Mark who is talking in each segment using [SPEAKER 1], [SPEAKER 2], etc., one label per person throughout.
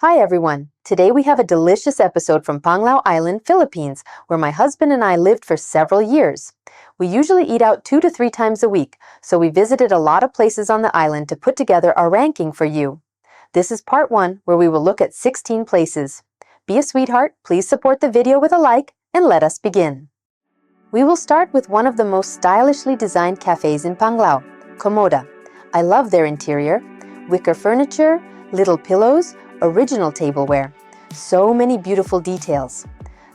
[SPEAKER 1] Hi everyone! Today we have a delicious episode from Panglao Island, Philippines, where my husband and I lived for several years. We usually eat out 2 to 3 times a week, so we visited a lot of places on the island to put together our ranking for you. This is part 1, where we will look at 16 places. Be a sweetheart, please support the video with a like, and let us begin. We will start with one of the most stylishly designed cafes in Panglao, Komoda. I love their interior. Wicker furniture, little pillows, original tableware. So many beautiful details.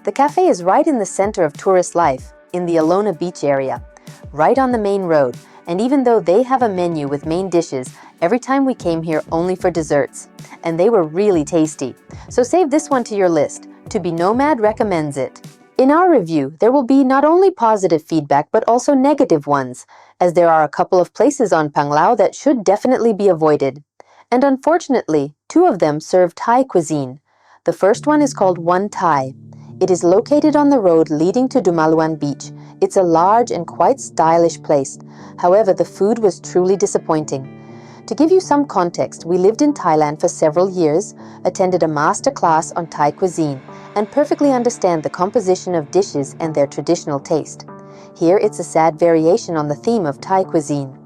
[SPEAKER 1] The cafe is right in the center of tourist life, in the Alona Beach area, right on the main road, and even though they have a menu with main dishes, every time we came here only for desserts, and they were really tasty. So save this one to your list. To Be Nomad recommends it. In our review, there will be not only positive feedback but also negative ones, as there are a couple of places on Panglao that should definitely be avoided. And unfortunately, 2 of them serve Thai cuisine. The first one is called One Thai. It is located on the road leading to Dumaluan Beach. It's a large and quite stylish place. However, the food was truly disappointing. To give you some context, we lived in Thailand for several years, attended a master class on Thai cuisine, and perfectly understand the composition of dishes and their traditional taste. Here it's a sad variation on the theme of Thai cuisine.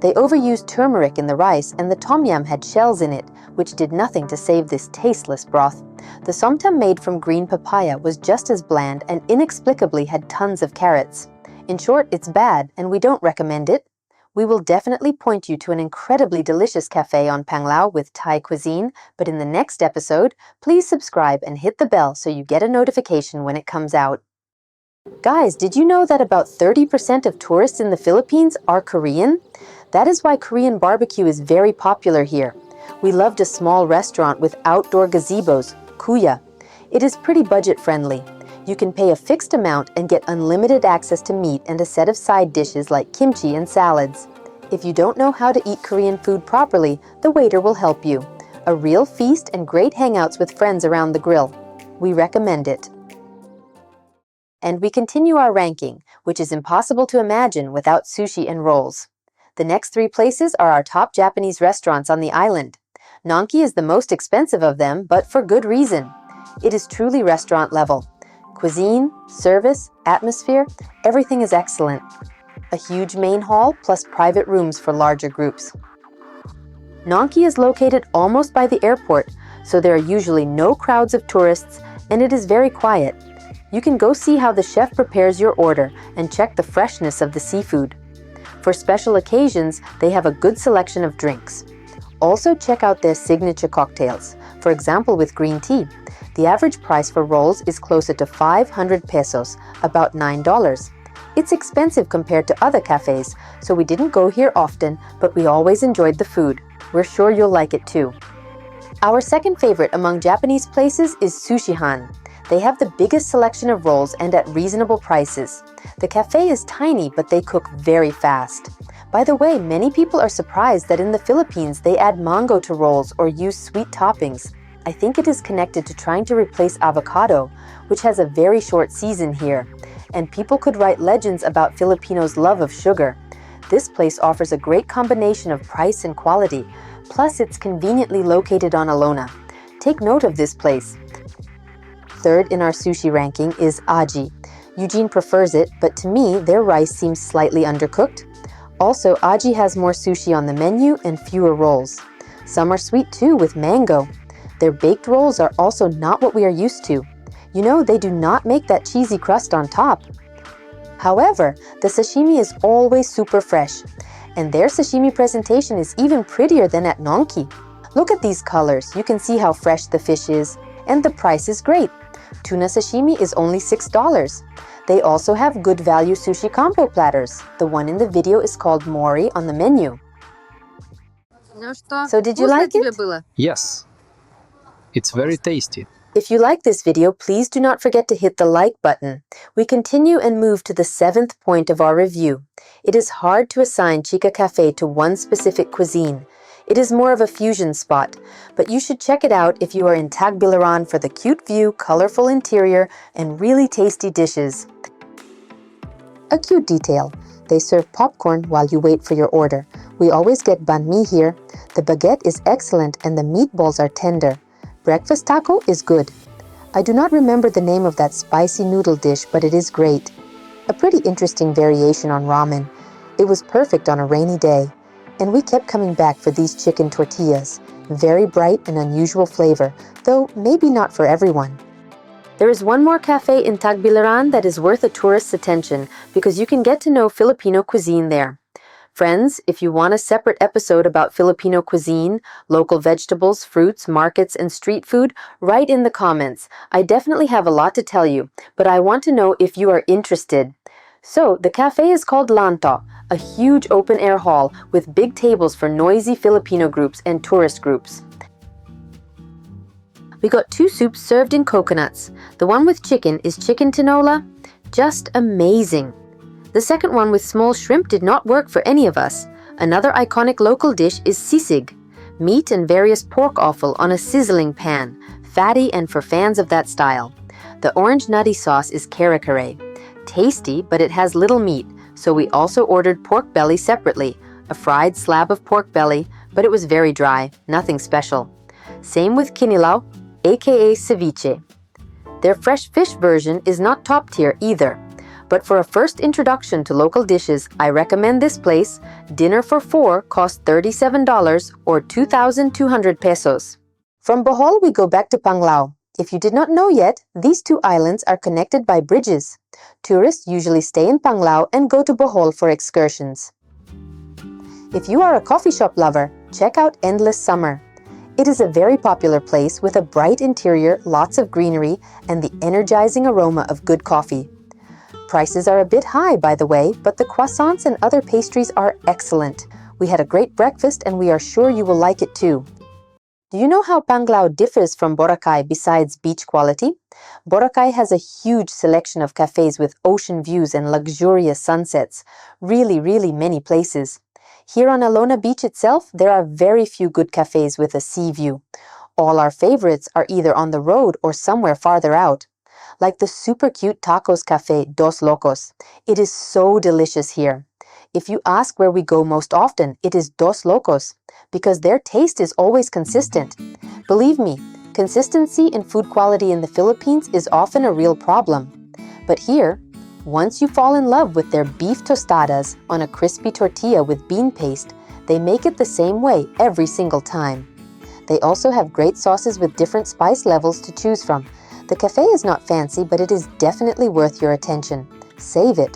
[SPEAKER 1] They overused turmeric in the rice, and the tom yum had shells in it, which did nothing to save this tasteless broth. The somtam made from green papaya was just as bland and inexplicably had tons of carrots. In short, it's bad, and we don't recommend it. We will definitely point you to an incredibly delicious cafe on Panglao with Thai cuisine, but in the next episode, please subscribe and hit the bell so you get a notification when it comes out. Guys, did you know that about 30% of tourists in the Philippines are Korean? That is why Korean barbecue is very popular here. We loved a small restaurant with outdoor gazebos, Kuya. It is pretty budget-friendly. You can pay a fixed amount and get unlimited access to meat and a set of side dishes like kimchi and salads. If you don't know how to eat Korean food properly, the waiter will help you. A real feast and great hangouts with friends around the grill. We recommend it. And we continue our ranking, which is impossible to imagine without sushi and rolls. The next 3 places are our top Japanese restaurants on the island. Nanki is the most expensive of them, but for good reason. It is truly restaurant level. Cuisine, service, atmosphere, everything is excellent. A huge main hall plus private rooms for larger groups. Nanki is located almost by the airport, so there are usually no crowds of tourists, and it is very quiet. You can go see how the chef prepares your order and check the freshness of the seafood. For special occasions, they have a good selection of drinks. Also check out their signature cocktails, for example with green tea. The average price for rolls is closer to 500 pesos, about $9. It's expensive compared to other cafes, so we didn't go here often, but we always enjoyed the food. We're sure you'll like it too. Our second favorite among Japanese places is Sushihan. They have the biggest selection of rolls and at reasonable prices. The cafe is tiny, but they cook very fast. By the way, many people are surprised that in the Philippines they add mango to rolls or use sweet toppings. I think it is connected to trying to replace avocado, which has a very short season here. And people could write legends about Filipinos' love of sugar. This place offers a great combination of price and quality. Plus, it's conveniently located on Alona. Take note of this place. Third in our sushi ranking is Aji. Eugene prefers it, but to me, their rice seems slightly undercooked. Also, Aji has more sushi on the menu and fewer rolls. Some are sweet too, with mango. Their baked rolls are also not what we are used to. You know, they do not make that cheesy crust on top. However, the sashimi is always super fresh, and their sashimi presentation is even prettier than at Nongki. Look at these colors, you can see how fresh the fish is, and the price is great. Tuna sashimi is only $6. They also have good value sushi combo platters. The one in the video is called Mori on the menu. So did you like it?
[SPEAKER 2] Yes, it's very tasty.
[SPEAKER 1] If you like this video, please do not forget to hit the like button. We continue and move to the 7th point of our review. It is hard to assign Chica Cafe to one specific cuisine. It is more of a fusion spot, but you should check it out if you are in Tagbilaran for the cute view, colorful interior, and really tasty dishes. A cute detail. They serve popcorn while you wait for your order. We always get banh mi here. The baguette is excellent and the meatballs are tender. Breakfast taco is good. I do not remember the name of that spicy noodle dish, but it is great. A pretty interesting variation on ramen. It was perfect on a rainy day. And we kept coming back for these chicken tortillas. Very bright and unusual flavor, though maybe not for everyone. There is one more cafe in Tagbilaran that is worth a tourist's attention because you can get to know Filipino cuisine there. Friends, if you want a separate episode about Filipino cuisine, local vegetables, fruits, markets, and street food, write in the comments. I definitely have a lot to tell you, but I want to know if you are interested. So, the cafe is called Lanto, a huge open-air hall with big tables for noisy Filipino groups and tourist groups. We got 2 soups served in coconuts. The one with chicken is chicken tinola. Just amazing. The second one with small shrimp did not work for any of us. Another iconic local dish is sisig, meat and various pork offal on a sizzling pan, fatty and for fans of that style. The orange nutty sauce is kare kare. Tasty, but it has little meat, so we also ordered pork belly separately, a fried slab of pork belly, but it was very dry, nothing special. Same with kinilaw, aka ceviche. Their fresh fish version is not top tier either. But for a first introduction to local dishes, I recommend this place. Dinner for 4 costs $37 or 2,200 pesos. From Bohol, we go back to Panglao. If you did not know yet, these 2 islands are connected by bridges. Tourists usually stay in Panglao and go to Bohol for excursions. If you are a coffee shop lover, check out Endless Summer. It is a very popular place with a bright interior, lots of greenery, and the energizing aroma of good coffee. Prices are a bit high, by the way, but the croissants and other pastries are excellent. We had a great breakfast and we are sure you will like it too. Do you know how Panglao differs from Boracay besides beach quality? Boracay has a huge selection of cafes with ocean views and luxurious sunsets. Really many places. Here on Alona Beach itself, there are very few good cafes with a sea view. All our favorites are either on the road or somewhere farther out. Like the super cute tacos cafe Dos Locos. It is so delicious here. If you ask where we go most often, it is Dos Locos, because their taste is always consistent. Believe me, consistency in food quality in the Philippines is often a real problem. But here, once you fall in love with their beef tostadas on a crispy tortilla with bean paste, they make it the same way every single time. They also have great sauces with different spice levels to choose from. The cafe is not fancy, but it is definitely worth your attention. Save it.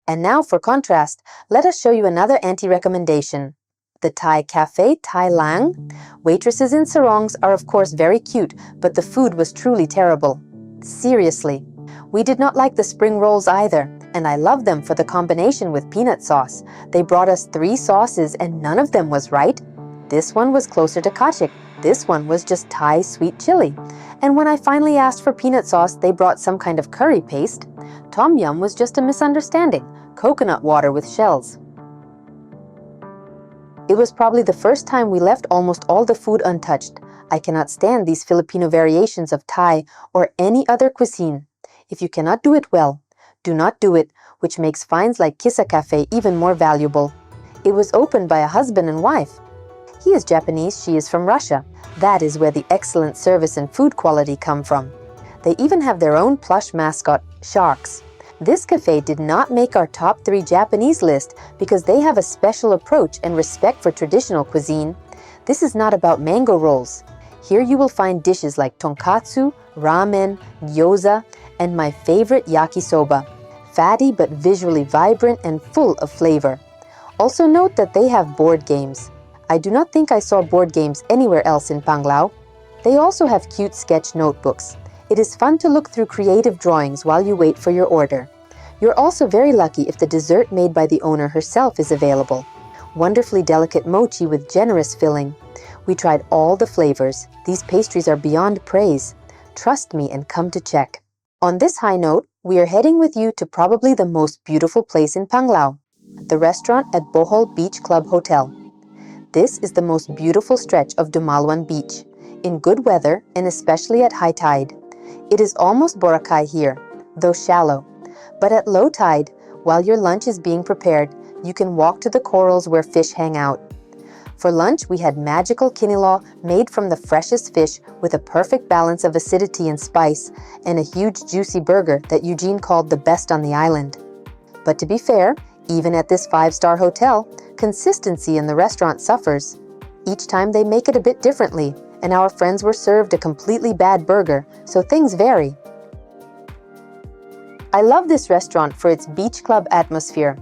[SPEAKER 1] And now for contrast, let us show you another anti-recommendation. The Thai cafe Thai Lang. Waitresses in sarongs are of course very cute, but the food was truly terrible. Seriously. We did not like the spring rolls either, and I love them for the combination with peanut sauce. They brought us 3 sauces and none of them was right. This one was closer to kachik. This one was just Thai sweet chili. And when I finally asked for peanut sauce, they brought some kind of curry paste. Tom yum was just a misunderstanding. Coconut water with shells. It was probably the first time we left almost all the food untouched. I cannot stand these Filipino variations of Thai or any other cuisine. If you cannot do it well, do not do it, which makes finds like Kissa Cafe even more valuable. It was opened by a husband and wife. He is Japanese, she is from Russia. That is where the excellent service and food quality come from. They even have their own plush mascot, sharks. This cafe did not make our top 3 Japanese list because they have a special approach and respect for traditional cuisine. This is not about mango rolls. Here you will find dishes like tonkatsu, ramen, gyoza, and my favorite yakisoba. Fatty but visually vibrant and full of flavor. Also note that they have board games. I do not think I saw board games anywhere else in Panglao. They also have cute sketch notebooks. It is fun to look through creative drawings while you wait for your order. You're also very lucky if the dessert made by the owner herself is available. Wonderfully delicate mochi with generous filling. We tried all the flavors. These pastries are beyond praise. Trust me and come to check. On this high note, we are heading with you to probably the most beautiful place in Panglao, the restaurant at Bohol Beach Club Hotel. This is the most beautiful stretch of Dumalwan Beach, in good weather and especially at high tide. It is almost Boracay here, though shallow. But at low tide, while your lunch is being prepared, you can walk to the corals where fish hang out. For lunch, we had magical kinilaw made from the freshest fish with a perfect balance of acidity and spice, and a huge juicy burger that Eugene called the best on the island. But to be fair, even at this 5-star hotel, consistency in the restaurant suffers. Each time they make it a bit differently, and our friends were served a completely bad burger, so things vary. I love this restaurant for its beach club atmosphere.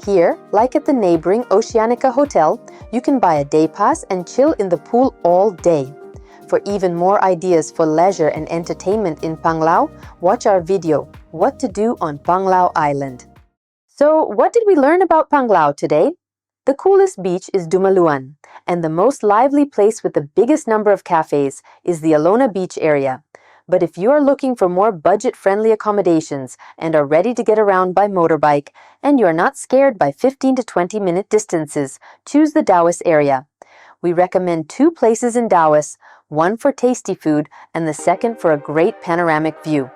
[SPEAKER 1] Here, like at the neighboring Oceanica Hotel, you can buy a day pass and chill in the pool all day. For even more ideas for leisure and entertainment in Panglao, watch our video, What to Do on Panglao Island. So, what did we learn about Panglao today? The coolest beach is Dumaluan, and the most lively place with the biggest number of cafes is the Alona Beach area. But if you are looking for more budget-friendly accommodations and are ready to get around by motorbike, and you are not scared by 15 to 20-minute distances, choose the Taoist area. We recommend 2 places in Taoist, one for tasty food and the second for a great panoramic view.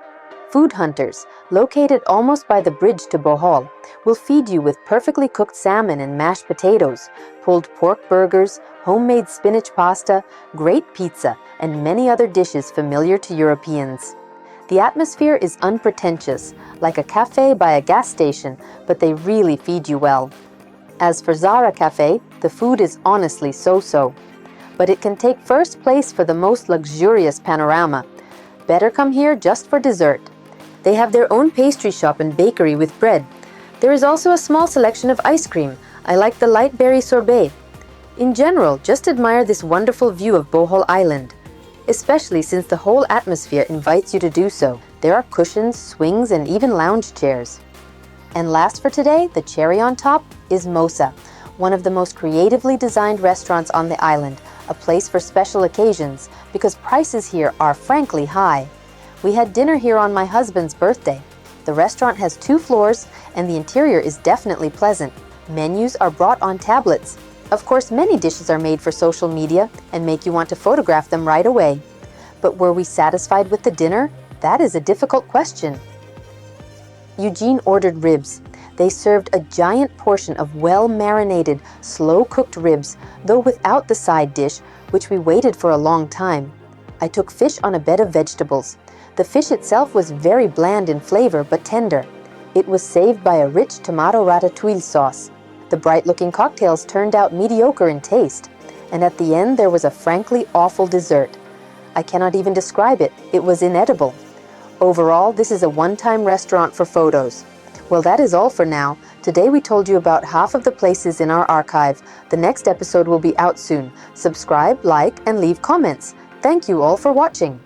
[SPEAKER 1] Food Hunters, located almost by the bridge to Bohol, will feed you with perfectly cooked salmon and mashed potatoes, pulled pork burgers, homemade spinach pasta, great pizza, and many other dishes familiar to Europeans. The atmosphere is unpretentious, like a cafe by a gas station, but they really feed you well. As for Zara Cafe, the food is honestly so-so, but it can take first place for the most luxurious panorama. Better come here just for dessert. They have their own pastry shop and bakery with bread. There is also a small selection of ice cream. I like the light berry sorbet. In general, just admire this wonderful view of Bohol Island, especially since the whole atmosphere invites you to do so. There are cushions, swings, and even lounge chairs. And last for today, the cherry on top is Mosa, one of the most creatively designed restaurants on the island, a place for special occasions, because prices here are frankly high. We had dinner here on my husband's birthday. The restaurant has 2 floors, and the interior is definitely pleasant. Menus are brought on tablets. Of course, many dishes are made for social media and make you want to photograph them right away. But were we satisfied with the dinner? That is a difficult question. Eugene ordered ribs. They served a giant portion of well-marinated, slow-cooked ribs, though without the side dish, which we waited for a long time. I took fish on a bed of vegetables. The fish itself was very bland in flavor but tender. It was saved by a rich tomato ratatouille sauce. The bright-looking cocktails turned out mediocre in taste. And at the end there was a frankly awful dessert. I cannot even describe it. It was inedible. Overall, this is a one-time restaurant for photos. Well, that is all for now. Today we told you about half of the places in our archive. The next episode will be out soon. Subscribe, like, and leave comments. Thank you all for watching.